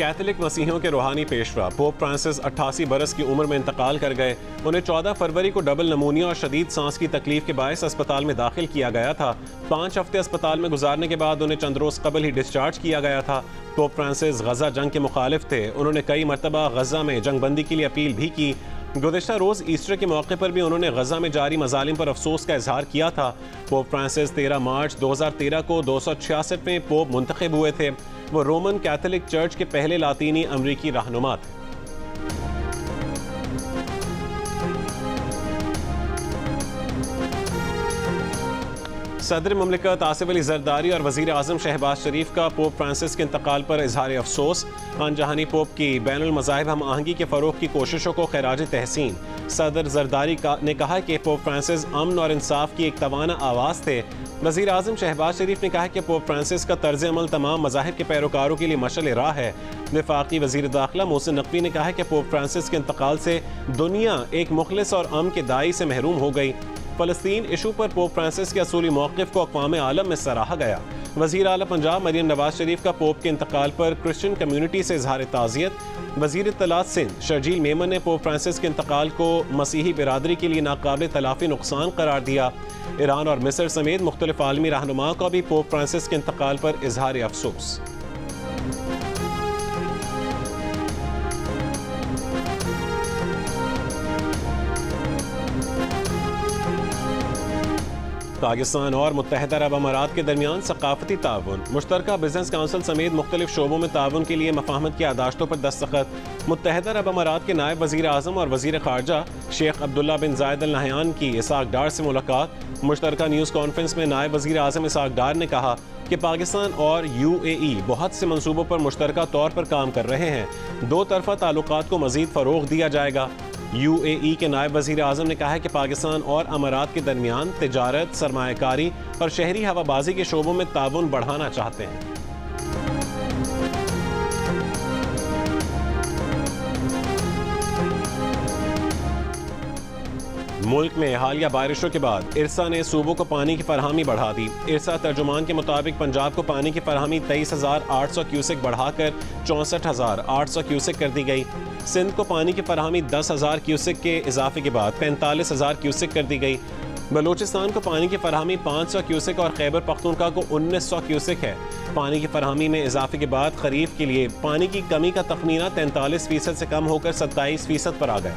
Catholic मसीहियों के रूहानी Peshwa pope Francis 88 बरस की उम्र में इंतकाल कर गए। उन्हें 14 फरवरी को डबल नमूनिया और शदीद सांस की तकलीफ के बायस अस्पताल में दाखिल किया गया था। 5 हफ्ते अस्पताल में गुजारने के बाद उन्हें चंद रोज कबल ही डिस्चार्ज किया गया था। पोप फ्रांसिस गजा जंग के मुखालिफ थे। उन्होंने कई मरतबा गजा में जंग बंदी के लिए अपील भी की। गुज़िश्ता रोज़ ईस्टर के मौके पर भी उन्होंने गजा में जारी मजालिम पर अफसोस का इजहार किया था। पोप फ्रांसिस 13 मार्च 2013 को 266वें पोप मुंतखब हुए थे। वो रोमन कैथोलिक चर्च के पहले लातीनी अमरीकी रहनुमा थे। सदर मुमलिकत आसिफ अली जरदारी और वज़ीर आज़म शहबाज शरीफ का पोप फ्रांसिस के इंतकाल पर इजहार अफसोस। अनजहानी पोप की बैनुल मज़ाहिब हम आहंगी के फ़रोग़ की कोशिशों को खैराज तहसीन। सदर जरदारी ने कहा कि पोप फ्रांसिस अमन और इंसाफ की एक तवाना आवाज़ थे। वज़ीर आज़म शहबाज शरीफ ने कहा कि पोप फ्रांसिस का तर्ज अमल तमाम मज़ाहिब के पैरोकारों के लिए मशअल राह है। वफाकी वज़ीर दाखिला मोहसिन नकवी ने कहा कि पोप फ्रांसिस के इंतकाल से दुनिया एक मुखलिस और अमन के दाई से महरूम हो गई। फ़लस्तीन इशू पर पोप फ्रांसिस के असूली मौक़िफ़ को अक़वाम आलम में सराहा गया। वज़ीर आला पंजाब मरियम नवाज शरीफ का पोप के इंतकाल पर क्रिश्चियन कम्यूनिटी से इजहार ताज़ियत। वज़ीर इत्तलात सिंध शर्जील मेमन ने पोप फ्रांसिस के इंतकाल को मसीही बिरादरी के लिए नाकाबिल तलाफ़ी नुकसान करार दिया। ईरान और मिस्र समेत मुख्तलिफ आलमी रहनुमाओं का भी पोप फ्रांसिस के इंतकाल पर इजहार अफसोस। पाकिस्तान और मुत्तहदा अरब अमारात के दरमियान सकाफती ताउन, मुश्तरका बिजनेस काउंसिल समेत मुख्तलिफ शोबों में ताउन के लिए मफाहमत की आदाश्तों पर दस्तखत। मुत्तहदा अरब अमारात के नायब वज़ीर आज़म और वज़ीर ख़ारजा शेख अब्दुल्ला बिन ज़ायद अल नहयान की इसाक डार से मुलाकात। मुश्तरका न्यूज़ कॉन्फ्रेंस में नायब वज़ीर आज़म इसाक डार ने कहा कि पाकिस्तान और UAE बहुत से मनसूबों पर मुश्तरका तौर पर काम कर रहे हैं। दो तरफ़ा ताल्लुकात को मज़ीद फ़रोग़ दिया जाएगा। UAE के नायब वज़ीर आज़म ने कहा है कि पाकिस्तान और अमारात के दरमियान तिजारत, सरमायाकारी और शहरी हवाबाजी के शोबों में ताउन बढ़ाना चाहते हैं। मुल्क में हालिया बारिशों के बाद इरसा ने सूबों को पानी की फरहमी बढ़ा दी। इरसा तर्जुमान के मुताबिक पंजाब को पानी की फरहमी 23,800 क्यूसेक बढ़ाकर 64,800 क्यूसेक कर दी गई। सिंध को पानी की फरहमी 10,000 क्यूसेक के इजाफे के बाद 45,000 क्यूसेक कर दी गई। बलूचिस्तान को पानी की फरहमी 500 क्यूसेक और खैबर पख्तूनख्वा को 1900 क्यूसेक है। पानी की फरहमी में इजाफे के बाद खरीफ के लिए पानी की कमी का तखमीना 43% से कम होकर 27% पर आ गया।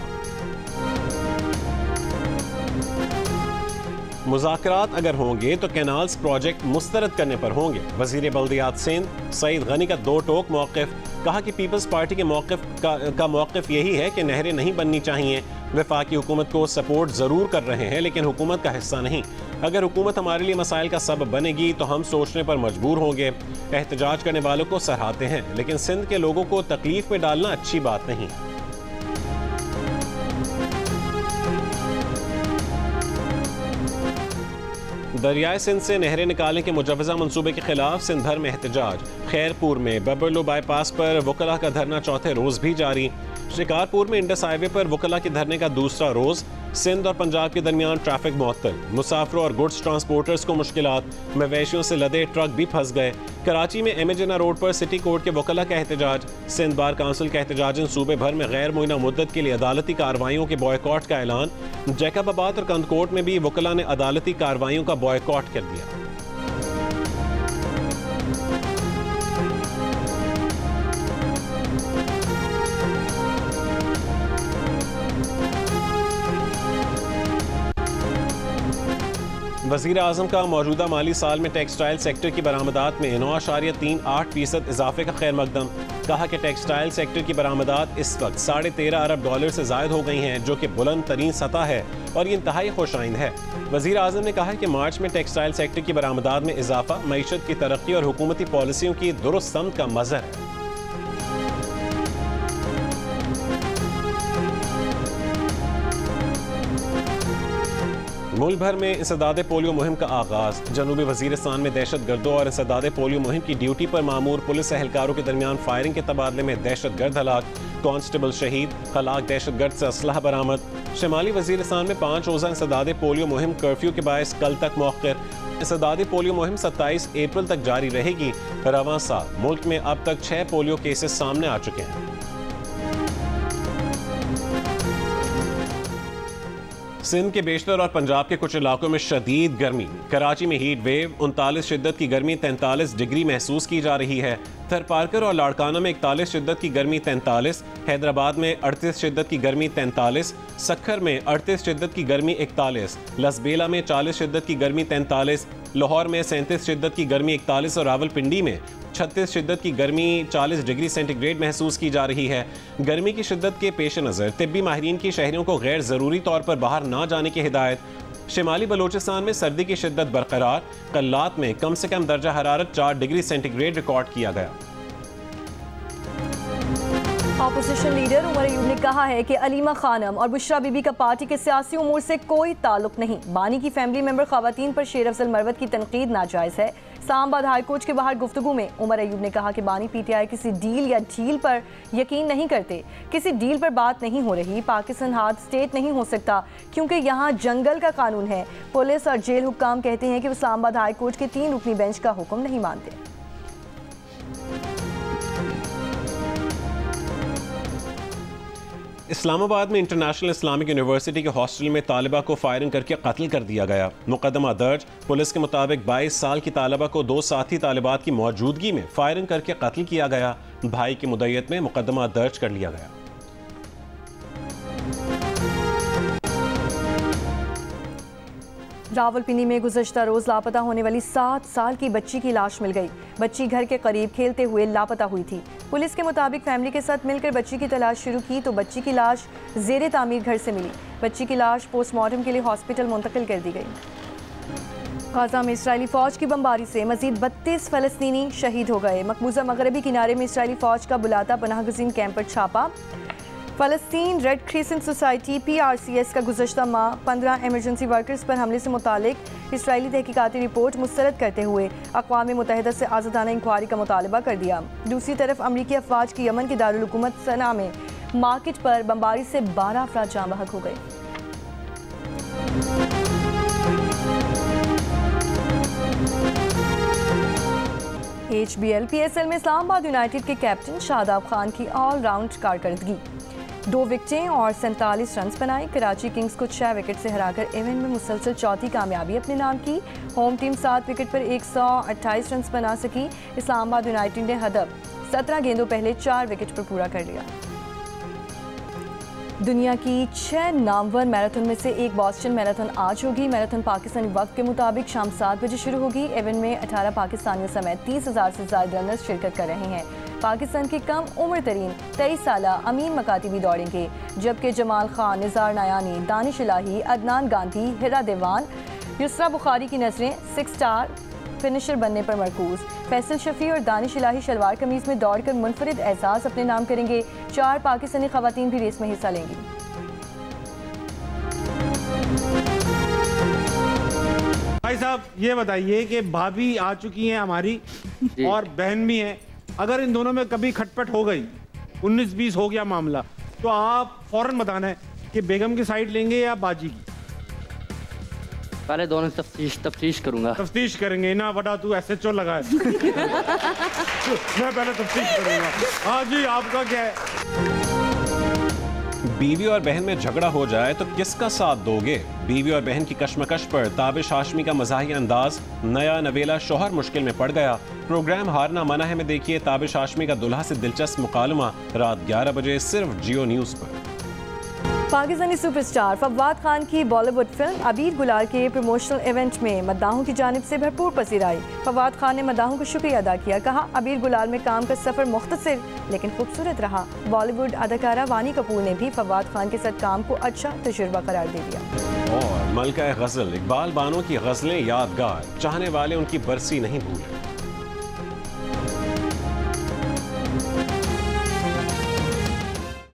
मुज़ाकरात अगर होंगे तो कैनाल्स प्रोजेक्ट मुस्तरद करने पर होंगे। वज़ीर बल्दियात सिंध सईद गनी का दो टोक मौक़िफ़। कहा कि पीपल्स पार्टी के मौक़िफ़ यही है कि नहरें नहीं बननी चाहिए। वफाकी हुकूमत को सपोर्ट ज़रूर कर रहे हैं लेकिन हुकूमत का हिस्सा नहीं। अगर हुकूमत हमारे लिए मसाइल का सबब बनेगी तो हम सोचने पर मजबूर होंगे। एहतजाज करने वालों को सराहते हैं लेकिन सिंध के लोगों को तकलीफ में डालना अच्छी बात नहीं। दरियाए सिंध से नहरें निकालने के मुजवज़ा मनसूबे के खिलाफ सिंध भर में एहतजाज। खैरपुर में बबरलो बाईपास पर वकला का धरना चौथे रोज़ भी जारी। शिकारपुर में इंडस हाईवे पर वकला के धरने का दूसरा रोज़। सिंध और पंजाब के दरमियान ट्रैफिक मुअत्तल। मुसाफिरों और गुड्स ट्रांसपोर्टर्स को मुश्किलात। मवेशियों से लदे ट्रक भी फंस गए। कराची में एमेजना रोड पर सिटी कोर्ट के वकला का एहतजाज। सिंध बार काउंसिल का एहतजाजन सूबे भर में गैर मुइना मुद्दत के लिए अदालती कार्रवाइयों के बॉयकॉट का ऐलान। जैकबाबाद और कंदकोट में भी वकला ने अदालती कार्रवाइयों का बॉयकॉट कर दिया। वज़ीर आज़म का मौजूदा माली साल में टेक्सटाइल सेक्टर की बरामदात में 9.38% इजाफे का खैर मकदम। कहा कि टेक्सटाइल सेक्टर की बरामदात इस वक्त $13.5 अरब से ज़ायद हो गई हैं जो कि बुलंद तरीन सतह है और ये इंतहाई खुशाइंद है। वज़ीर आज़म ने कहा कि मार्च में टेक्सटाइल सेक्टर की बरामदात में इजाफा मईशत की तरक्की और हुकूमती पॉलिसियों की दुरुस्त समत का मज़हर है। मुल्क भर में इंसदाद पोलियो मुहिम का आगाज। जनूबी वजीरिस्तान में दहशत गर्दों और इंसदाद पोलियो मुहिम की ड्यूटी पर मामूर पुलिस एहलकारों के दरमियान फायरिंग के तबादले में दहशत गर्द हलाक। कांस्टेबल शहीद। खलाक दहशत गर्द से असलहा बरामद। शिमाली वजीरिस्तान में 5 रोज़ा इंसदाद पोलियो मुहिम कर्फ्यू के बायस कल तक मौखर। सदादी पोलियो मुहिम 27 अप्रैल तक जारी रहेगी। रवां साल मुल्क में अब तक 6 पोलियो केसेस सामने आ चुके हैं। सिंध के बेशतर और पंजाब के कुछ इलाकों में शदीद गर्मी। कराची में हीट वेव 39 शिद्दत की गर्मी 43 डिग्री महसूस की जा रही है। थरपारकर और लाड़काना में 41 शिद्दत की गर्मी 43, हैदराबाद में 38 शिद्दत की गर्मी 43, सक्खर में 38 शिद्दत की गर्मी 41, लसबेला में 40 शिद्दत की गर्मी 43, लाहौर में 37 शिद्दत की गर्मी 41 और रावलपिंडी में 36 शिद्दत की गर्मी 40 डिग्री सेंटीग्रेड महसूस की जा रही है। गर्मी की शिद्दत के पेश नज़र तिब्बी माहिरीन की शहरियों को गैर ज़रूरी तौर पर बाहर ना जाने की हिदायत। शिमाली बलोचिस्तान में सर्दी की शिद्दत बरकरार, कल्लात में कम से कम दर्जा हरारत 4 डिग्री सेंटीग्रेड रिकॉर्ड किया गया। ऑपोजिशन लीडर उमर अयूब ने कहा है कि अलीमा खानम और बुशरा बीबी का पार्टी के सियासी उमूर से कोई ताल्लुक नहीं। बानी की फैमिली मेंबर खवातीन पर शेर अफजल मरवत की तनकीद नाजायज़ है। इस्लामाबाद हाई कोर्ट के बाहर गुफ्तगू में उमर अयूब ने कहा कि बानी पीटीआई किसी डील या ढील पर यकीन नहीं करते। किसी डील पर बात नहीं हो रही। पाकिस्तान हार्ड स्टेट नहीं हो सकता क्योंकि यहाँ जंगल का कानून है। पुलिस और जेल हुक्काम कहते हैं कि वो इस्लामाबाद हाई कोर्ट के 3 रुकनी बेंच का हुक्म नहीं मानते। इस्लामाबाद में इंटरनेशनल इस्लामिक यूनिवर्सिटी के हॉस्टल में तालिबा को फायरिंग करके कत्ल कर दिया गया। मुकदमा दर्ज। पुलिस के मुताबिक 22 साल की तालिबा को 2 साथी तालिबात की मौजूदगी में फायरिंग करके कत्ल किया गया। भाई की मुद्दत में मुकदमा दर्ज कर लिया गया। रावलपिंडी में गुज़श्ता रोज़ लापता होने वाली 7 साल की बच्ची की लाश मिल गई। बच्ची घर के करीब खेलते हुए लापता हुई थी। पुलिस के मुताबिक फैमिली के साथ मिलकर बच्ची की तलाश शुरू की तो बच्ची की लाश ज़ेरे तामीर घर से मिली। बच्ची की लाश पोस्टमार्टम के लिए हॉस्पिटल मुंतकिल कर दी गई। गाज़ा में इसराइली फ़ौज की बमबारी से मज़ीद 32 फ़लस्तीनी शहीद हो गए। मकबूजा मगरबी किनारे में इसराइली फ़ौज का बुलाता पनाह गज़ीन कैंप पर छापा। फ़लस्तीन रेड क्रिसेंट सोसाइटी PRCS का गुज़श्ता माह 15 एमरजेंसी वर्कर्स पर हमले से मुतालिक इसराइली तहकीकाती रिपोर्ट मुस्तरद करते हुए अक़वाम मुत्तहिदा से आज़ादाना इंक्वायरी का मुतालबा कर दिया। दूसरी तरफ अमरीकी अफवाज की यमन की दारुल हुकूमत सना में मार्केट पर बमबारी से 12 अफराद जाँ बहक हो गए। HBL PSL में इस्लामाबाद यूनाइटेड के कैप्टन शादाब खान की ऑल राउंड कारकर्दगी। 2 विकेटें और 47 रन बनाए। कराची किंग्स को 6 विकेट से हराकर इवेंट में मुसलसल चौथी कामयाबी अपने नाम की। होम टीम 7 विकेट पर 128 रन बना सकी। इस्लामाबाद यूनाइटेड ने हदफ 17 गेंदों पहले 4 विकेट पर पूरा कर लिया। दुनिया की 6 नामवर मैराथन में से एक बॉस्टन मैराथन आज होगी। मैराथन पाकिस्तानी वक्त के मुताबिक शाम 7 बजे शुरू होगी। इवेंट में 18 पाकिस्तानियों समेत 30,000 से ज़्यादा रनर्स शिरकत कर रहे हैं। पाकिस्तान के कम उम्र तरीन 23 साला अमीन मकाती भी दौड़ेंगे, जबकि जमाल खान, निज़ार नयानी, दानिश इलाही, अदनान गांधी, हिरा देवान, युसरा बुखारी की नज़रें 6 स्टार फिनिशर बनने पर मरकूज। फैसल शफी और दानिश इलाही शलवार कमीज में दौड़कर मुनफरिद एहसास अपने नाम करेंगे। 4 पाकिस्तानी खवातीन भी रेस में हिस्सा लेंगी। भाई साहब ये बताइए कि भाभी आ चुकी हैं हमारी और बहन भी हैं। अगर इन दोनों में कभी खटपट हो गई, 19-20 हो गया मामला, तो आप फौरन बताना है कि बेगम की साइड लेंगे या बाजी की। पहले दोनों तफ्तीश करूंगा। तफ्तीश करेंगे ना, बड़ा तू SHO लगा है। मैं पहले तफ्तीश करूंगा। हाँ जी, आपका क्या है? बीवी और बहन में झगड़ा हो जाए तो किसका साथ दोगे? बीवी और बहन की कशमकश पर ताबिश हाशमी का मज़ाहिया अंदाज। नया नवेला शोहर मुश्किल में पड़ गया। प्रोग्राम हारना मना है में देखिए ताबिश हाशमी का दुल्हा से दिलचस्प मुकालमा रात 11 बजे सिर्फ जियो न्यूज़ पर। पाकिस्तानी सुपरस्टार फवाद खान की बॉलीवुड फिल्म अबीर गुलाल के प्रमोशनल इवेंट में मद्दाहों की जानिब से भरपूर पसीर आई। फवाद खान ने मद्दाहों को शुक्रिया अदा किया। कहा, अबीर गुलाल में काम का सफ़र मुख्तसर लेकिन खूबसूरत रहा। बॉलीवुड अदाकारा वानी कपूर ने भी फवाद खान के साथ काम को अच्छा तजुर्बा करार दे दिया। और मलका गज़ल इकबाल बानो की गज़लें यादगार, चाहने वाले उनकी बरसी नहीं भूले।